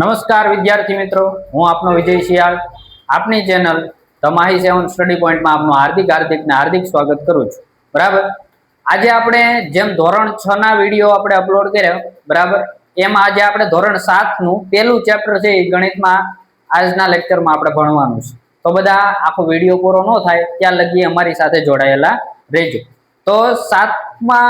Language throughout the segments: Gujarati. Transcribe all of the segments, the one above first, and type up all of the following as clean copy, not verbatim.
નમસ્કાર વિદ્યાર્થી મિત્રો, હું આપનો વિજય શિયાળ આપની ચેનલ ધ માહી 7 સ્ટડી પોઈન્ટમાં આપનું હાર્દિક સ્વાગત કરું છું. બરાબર, આજે આપણે જેમ ધોરણ 6 ના વિડીયો આપણે અપલોડ કર્યો, બરાબર, એમાં આજે આપણે ધોરણ 7 નું પહેલું ચેપ્ટર છે એ ગણિતમાં આજના લેક્ચરમાં આપણે ભણવાનું છે. તો બધા આખો વિડીયો પૂરો ન થાય ત્યાં લગી અમારી સાથે જોડાયેલા રહેજો. તો 7મા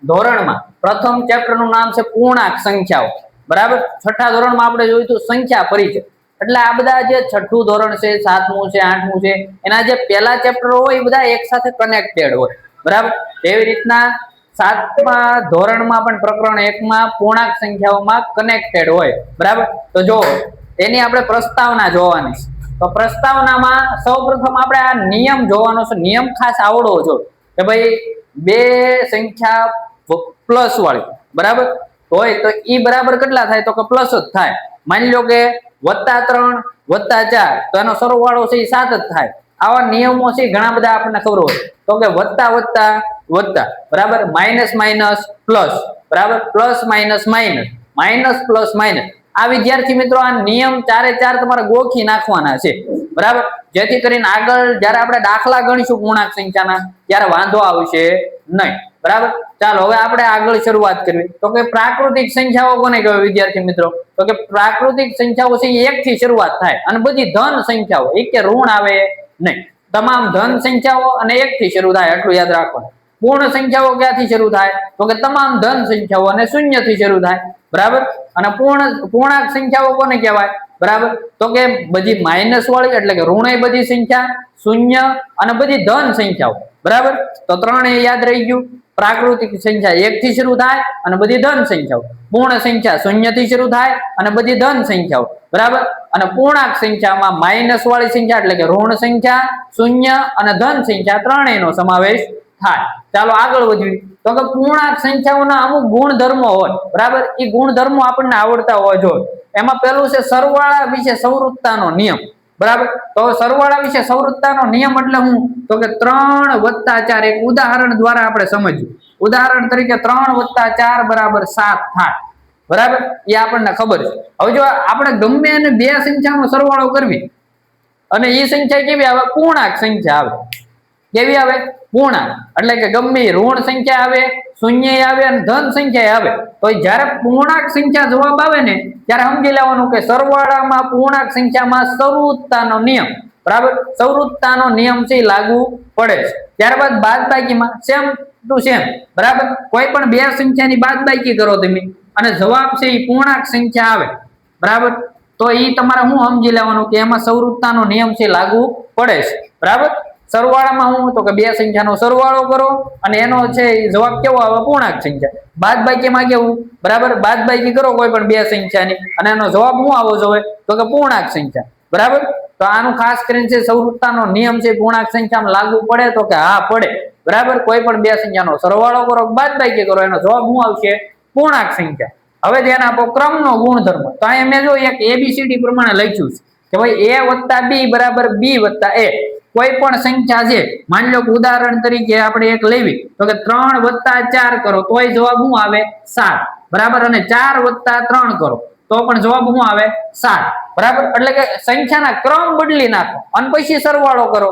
ધોરણમાં પ્રથમ ચેપ્ટરનું નામ છે પૂર્ણાંક સંખ્યાઓ. બરાબર, છઠ્ઠા ધોરણમાં આપણે જોયું હતું સંખ્યા પરિચય. એટલે આ બધા જે છઠ્ઠું ધોરણ છે, 7મું છે, 8મું છે, એના જે પહેલા ચેપ્ટર હોય એ બધા એક સાથે કનેક્ટેડ હોય. બરાબર, એવી રીતના 7મા ધોરણમાં પણ પ્રકરણ 1માં પૂર્ણાંક સંખ્યાઓમાં કનેક્ટેડ હોય. બરાબર, તો જો એની આપણે પ્રસ્તાવના જોવાની છે. તો પ્રસ્તાવનામાં સૌપ્રથમ આપણે આ નિયમ જોવાનો છે. નિયમ ખાસ આવડવો જોઈએ કે ભાઈ બે સંખ્યા પ્લસ વાળી, બરાબર, હોય તો ઈ બરાબર કેટલા થાય? તો કે પ્લસ જ થાય. માની લો કે +3 +4 તો એનો સરવાળો છે એ 7 જ થાય. આવા નિયમો છે ઘણા બધા આપણને ખબર હોય. તો કે વત્તા વત્તા વત્તા, બરાબર, માઇનસ માઇનસ પ્લસ, બરાબર, plus minus minus, minus plus minus. આ વિદ્યાર્થી મિત્રો આ નિયમ 4 તમારે ગોખી નાખવાના છે. બરાબર, જેથી કરીને આગળ જ્યારે આપણે દાખલા ગણીશું પૂર્ણાંક સંખ્યાના ત્યારે વાંધો આવશે નહીં. બરાબર, ચાલો હવે આપણે આગળ શરૂઆત કરવી. તો કે પ્રાકૃતિક સંખ્યાઓ કોને કહેવાય વિદ્યાર્થી મિત્રો? તો કે પ્રાકૃતિક સંખ્યાઓ છે 1 થી શરૂઆત થાય અને બધી ધન સંખ્યાઓ, એક કે ઋણ આવે નહીં. તમામ ધન સંખ્યાઓ અને 1 થી શરૂ થાય, આટલું યાદ રાખવાનું. પૂર્ણ સંખ્યાઓ ક્યાંથી શરૂ થાય? તો કે તમામ ધન સંખ્યાઓ અને 0 થી શરૂ થાય. બરાબર, અને પૂર્ણાંક સંખ્યાઓ કોને કહેવાય? બરાબર, તો કે બધી માઇનસ વાળી એટલે કે ઋણ બધી સંખ્યા, 0 અને બધી ધન સંખ્યાઓ. બરાબર, તો ત્રણે યાદ રહી ગયું. પ્રાકૃતિક સંખ્યા 1 થી શરૂ થાય અને બધી ધન સંખ્યાઓ. પૂર્ણ સંખ્યા 0 થી શરૂ થાય અને બધી ધન સંખ્યાઓ. બરાબર, અને પૂર્ણાંક સંખ્યામાં માઇનસ વાળી સંખ્યા એટલે કે ઋણ સંખ્યા, 0 અને ધન સંખ્યા ત્રણેયનો સમાવેશ થાય. ચાલો આગળ વધીએ. તો કે પૂર્ણાંક સંખ્યાઓના અમુક ગુણધર્મો હોય. બરાબર, એ ગુણધર્મો આપણને આવડતા હોવા જોઈએ. એમાં પહેલું છે સરવાળા વિશે સંવૃત્તાનો નિયમ. બરાબર, તો સરવાળા વિશે સંવૃત્તાનો નિયમ એટલે હું? તો કે 3 + 4. એક ઉદાહરણ દ્વારા આપણે સમજીએ. ઉદાહરણ તરીકે 3 + 4 = 7 થાય. બરાબર, એ આપણને ખબર છે. હવે જો આપણે ગમે એને બે સંખ્યાનો સરવાળો કરવી અને એ સંખ્યા કેવી આવે? પૂર્ણાંક સંખ્યા આવે. કેવી આવે? પૂર્ણાંક. એટલે કે ગમે ઋણ સંખ્યા આવે, 0 આવે અને ધન સંખ્યા આવે. તો જ્યારે પૂર્ણાંક સંખ્યા જવાબ આવે ને ત્યારે સમજી લેવાનું કે સરવાળામાં પૂર્ણાંક સંખ્યામાં સંવૃત્તાનો નિયમ, બરાબર, સંવૃત્તાનો નિયમ છે લાગુ પડે છે. ત્યારબાદ બાદબાકીમાં સેમ ટુ સેમ. બરાબર, કોઈ પણ બે સંખ્યાની બાદબાકી કરો તમે અને જવાબ છે એ પૂર્ણાંક સંખ્યા આવે. બરાબર, તો એ તમારે શું સમજી લેવાનું કે એમાં સંવૃત્તાનો નિયમ છે લાગુ પડે છે. બરાબર, સરવાળામાં હું? તો કે બે સંખ્યાનો સરવાળો કરો અને એનો છે જવાબ કેવો આવે? પૂર્ણાંક સંખ્યા. બાદબાકીમાં કેવું? બરાબર, બાદબાકી કરો કોઈ પણ બે સંખ્યાની અને એનો જવાબ શું આવવો જોઈએ? તો કે પૂર્ણાંક સંખ્યા. બરાબર, તો આનું ખાસ કરીને છે સંવૃત્તાનો નિયમ છે પૂર્ણાંક સંખ્યામાં લાગુ પડે? તો કે હા પડે. બરાબર, કોઈ પણ બે સંખ્યાનો સરવાળો કરો, બાદબાકી કરો, એનો જવાબ શું આવશે? પૂર્ણાંક સંખ્યા. હવે ધ્યાન આપો ક્રમનો ગુણધર્મ. તો અહીંયા મેં જો એક ABCD પ્રમાણે લખ્યું છે કે ભાઈ A + B = B + A. કોઈ પણ સંખ્યા છે, માની લો કે ઉદાહરણ તરીકે આપણે એક લેવી તો કે 3 + 4 કરો તોય જવાબ શું આવે? 7. બરાબર, અને 4 + 3 કરો તો પણ જવાબ શું આવે? 7. બરાબર, એટલે કે સંખ્યાના ક્રમ બદલી નાખો અને પછી સરવાળો કરો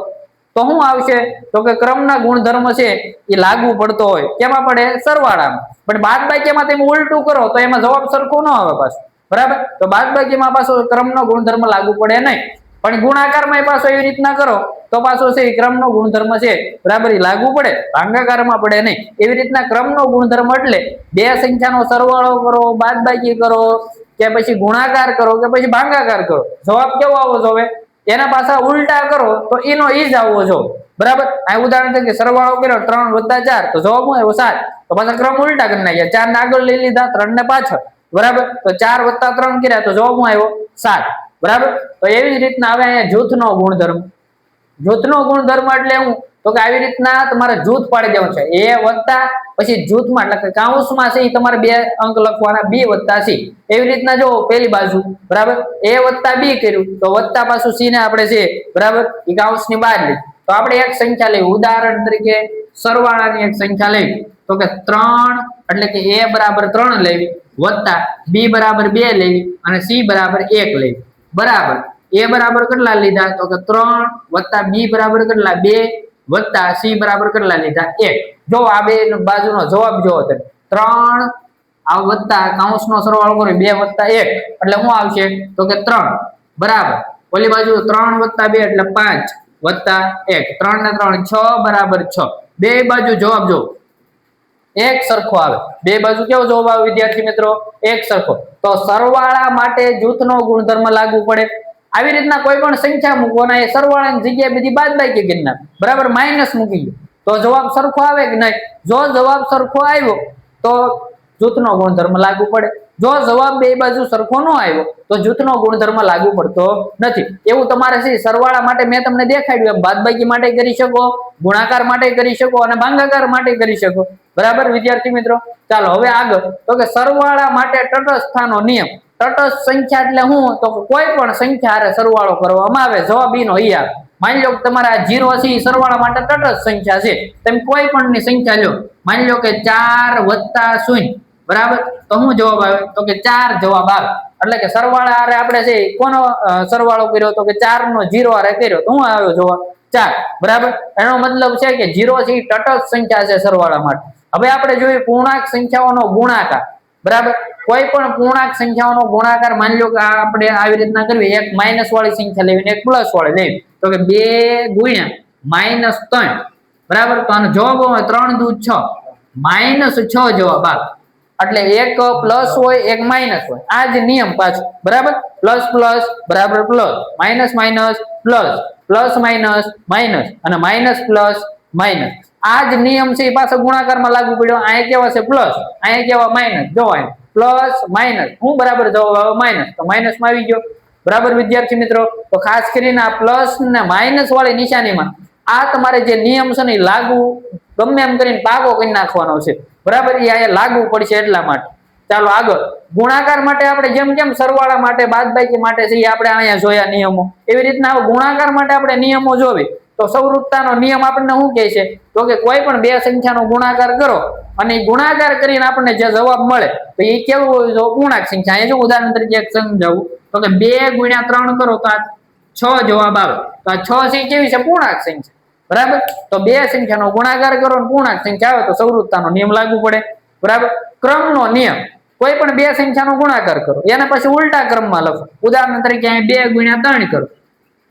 તો શું આવશે? તો કે ક્રમના ગુણધર્મ છે એ લાગુ પડતો હોય. કેમાં પડે? સરવાળામાં. પણ બાદબાકીમાં તમે ઉલટું કરો તો એમાં જવાબ સરખો ન આવે પાછો. બરાબર, તો બાદબાકીમાં પાછો ક્રમનો ગુણધર્મ લાગુ પડે નહીં. પણ ગુણાકારમાં પાછો એવી રીતના કરો તો પાછો છે ક્રમનો ગુણધર્મ છે બરાબર એ લાગુ પડે, ભાગાકારમાં પડે નહીં. એવી રીતના ક્રમનો ગુણધર્મ એટલે બે સંખ્યાનો સરવાળો કરો, બાદબાકી કરો કે પછી ગુણાકાર કરો કે પછી ભાગાકાર કરો, જવાબ કેવો આવવો જોઈએ? એના પાછા ઉલટા કરો તો એનો ઈ જ આવવો જોઈએ. બરાબર, આ ઉદાહરણ તરીકે સરવાળો કર્યો 3 + 4 તો જવાબ શું આવ્યો? 7. તો પાછા ક્રમ ઉલટા કરી નાખ્યા, 4 ને આગળ લઈ લીધા, 3 ને પાછળ. બરાબર, તો 4 + 3 કર્યા તો જવાબ શું આવ્યો? 7. બરાબર, તો એવી જ રીતના હવે અહીંયા જૂથનો ગુણધર્મ. જૂથનો ગુણધર્મ એટલે હું? તો કે આવી રીતના તમારે જૂથ પાડી દેવાનું છે. A + પછી જૂથમાં એટલે કે કૌંસમાં છે એ તમારે 2 અંક લખવાના, B + C. એવી રીતના જો પેલી બાજુ બરાબર A + B કર્યું તો વત્તા પાછું C ને આપણે છે બરાબર એ કૌંસની બહાર લીધી. તો આપણે એક સંખ્યા લઈ, ઉદાહરણ તરીકે સરવાળાની એક સંખ્યા લઈ તો કે 3 એટલે કે a બરાબર 3 લેવી વત્તા b બરાબર 2 લેવી અને c બરાબર 1 લેવી બરાબર a બરાબર કેટલા લીધા તો કે 3 વત્તા b બરાબર કેટલા 2 વત્તા c બરાબર કેટલા લીધા 1 જો આ બે બાજુનો જવાબ જોવો તો 3 આ વત્તા કૌંસનો સરવાળો કરો 2 વત્તા 1 એટલે શું આવશે તો કે 3 બરાબર ઓલી બાજુ 3 વત્તા 2 એટલે 5 વત્તા 1 3 ને 3 6 બરાબર 6 બે બાજુ જવાબ જો એક સરખો આવે બે બાજુ કેવો જવાબ આવે વિદ્યાર્થી મિત્રો એક સરખો તો સરવાળા માટે જૂથનો ગુણધર્મ લાગુ પડે આવી રીતના કોઈ પણ સંખ્યા મૂકવાના એ સરવાળાની જગ્યાએ બધી બાદબાકી કરી નાખ બરાબર માઈનસ મૂકી દો તો જવાબ સરખો આવે કે નહીં જો જવાબ સરખો આવ્યો તો જૂથનો ગુણધર્મ લાગુ પડે જો જવાબ બે બાજુ સરખો ન આવ્યો તો જૂથનો ગુણધર્મ લાગુ પડતો નથી એવું તમારે છે સરવાળા માટે મેં તમને દેખાડ્યું એમ બાદબાકી માટે કરી શકો ગુણાકાર માટે કરી શકો અને ભાગાકાર માટે કરી શકો બરાબર વિદ્યાર્થી મિત્રો ચાલો હવે આગળ તો કે સરવાળા માટે તટસ્થતાનો નિયમ તટસ્થ સંખ્યા એટલે શું તો કોઈ પણ સંખ્યા હારે સરવાળો કરવામાં આવે જવાબ ઈનો ઈ આવે માની લો કે તમારા 0 છે સરવાળા માટે તટસ્થ સંખ્યા છે તમે કોઈ પણ ની સંખ્યા લો માની લો કે 4 + 0 બરાબર તો શું જવાબ આવે તો કે 4 જવાબ આવે એટલે કે સરવાળા હારે આપણે છે કોનો સરવાળો કર્યો તો કે 4 નો 0 હારે કર્યો તો શું આવ્યો જવાબ 4 બરાબર એનો મતલબ છે કે 0 છે તટસ્થ સંખ્યા છે સરવાળા માટે હવે આપણે જોઈએ પૂર્ણાંક સંખ્યાઓનો ગુણાકાર બરાબર કોઈ પણ પૂર્ણાંક સંખ્યાઓનો ગુણાકાર માની લો કે આપણે આવી રીતના કરવી એક માઈનસ વાળી સંખ્યા લેવી એક પ્લસ વાળી લેવી તો કે 2 × -3 બરાબર તો આનો જવાબ હોય 3 દુ 6 -6 જવાબ આવે એટલે એક પ્લસ હોય એક માઈનસ હોય આ જ નિયમ પાછો બરાબર પ્લસ પ્લસ બરાબર plus minus minus plus plus minus minus અને માઈનસ પ્લસ માઈનસ આ જ નિયમ છે પાછો ગુણાકારમાં લાગુ પડ્યો અહીંયા કેવા છે પ્લસ અહીંયા કેવા માઈનસ જો પ્લસ માઈનસ હું બરાબર જવાબ આવે માઈનસ તો માઈનસ માં આવી ગયો બરાબર વિદ્યાર્થી મિત્રો તો ખાસ કરીને આ પ્લસ ને માઈનસ વાળી નિશાનીમાં આ તમારે જે નિયમ છે ને લાગુ ગમે એમ કરીને પાકો કરી નાખવાનો છે બરાબર એ અહીંયા લાગુ પડશે એટલા માટે ચાલો આગળ ગુણાકાર માટે આપણે જેમ જેમ સરવાળા માટે બાદબાકી માટે છે એ આપણે અહીંયા જોયા નિયમો એવી રીતના ગુણાકાર માટે આપણે નિયમો જોવી તો સૌરૂપતાનો નિયમ આપણને શું કહે છે તો કે કોઈ પણ બે સંખ્યાનો ગુણાકાર કરો અને ગુણાકાર કરીને આપણને જે જવાબ મળે તો એ કેવું હોય તો પૂર્ણાંક સંખ્યા અહીંયા જો ઉદાહરણ તરીકે એક સમજાવું તો કે 2 × 3 કરો તો આ 6 જવાબ આવે તો આ 6 છે કેવી છે પૂર્ણાંક સંખ્યા બરાબર તો બે સંખ્યાનો ગુણાકાર કરો અને પૂર્ણાંક સંખ્યા આવે તો સૌરૂપતાનો નિયમ લાગુ પડે બરાબર ક્રમનો નિયમ કોઈ પણ બે સંખ્યાનો ગુણાકાર કરો એને પછી ઉલટા ક્રમમાં લખો ઉદાહરણ તરીકે અહીં 2 × 3 કરો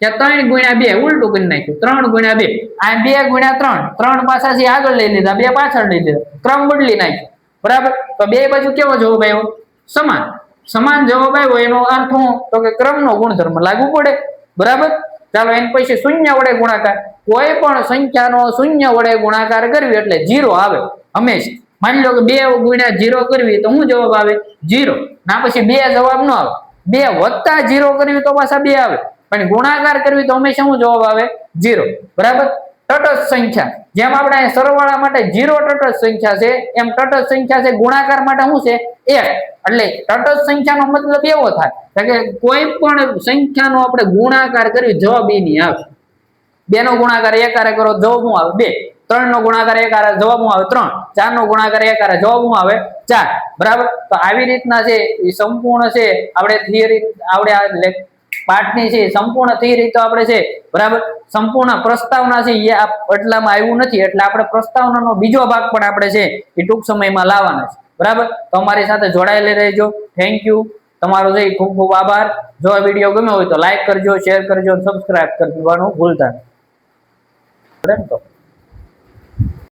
ત્યાં 3 × 2 ઉલટું કરી નાખ્યું 3 × 2 આ 2 × 3 3 પાછાથી આગળ લઈ લીધા 2 પાછળ લઈ લીધા ક્રમ બદલી નાખ્યો બરાબર તો બે બાજુ કેવો જવાબ આવ્યો સમાન સમાન જવાબ આવ્યો એનો અર્થ શું તો કે ક્રમનો ગુણધર્મ લાગુ પડે બરાબર ચાલો એની પછી શૂન્ય વડે ગુણાકાર કોઈ પણ સંખ્યાનો શૂન્ય વડે ગુણાકાર કરવી એટલે 0 આવે હંમેશા માની લો કે 2 × 0 કરવી તો શું જવાબ આવે 0 ના પછી 2 જવાબ ન આવે 2 + 0 કરવી તો પાછા 2 આવે પણ ગુણાકાર કરવી તો હંમેશા શું જવાબ આવે 0 બરાબર તટસ્થ સંખ્યા જેમ આપણે સરવાળા માટે 0 તટસ્થ સંખ્યા છે એમ તટસ્થ સંખ્યા છે ગુણાકાર માટે શું છે 1 એટલે તટસ્થ સંખ્યાનો મતલબ એવો થાય કે કોઈ પણ સંખ્યાનો આપણે ગુણાકાર કરી જવાબ એની આવે 2 નો ગુણાકાર 1 હારે કરો જવાબ શું આવે 2 3 નો ગુણાકાર 1 હારે જવાબ શું આવે 3 4 નો ગુણાકાર 1 હારે જવાબ શું આવે 4 બરાબર તો આવી રીતના છે એ સંપૂર્ણ છે આપણે થિયરી આપણે આ પાઠની છે સંપૂર્ણ થિયરી તો આપણે છે બરાબર સંપૂર્ણ પ્રસ્તાવના છે એ એટલામાં આવ્યું નથી એટલે આપણે પ્રસ્તાવનાનો બીજો ભાગ પણ આપણે છે એ ટૂંક સમયમાં લાવવાના છે બરાબર તો અમારી સાથે જોડાયેલા રહેજો થેન્ક યુ તમારો જે ખૂબ ખૂબ આભાર જો આ વિડીયો ગમ્યો હોય તો લાઈક કરજો શેર કરજો સબસ્ક્રાઇબ કરવાનું ભૂલતા નહીં.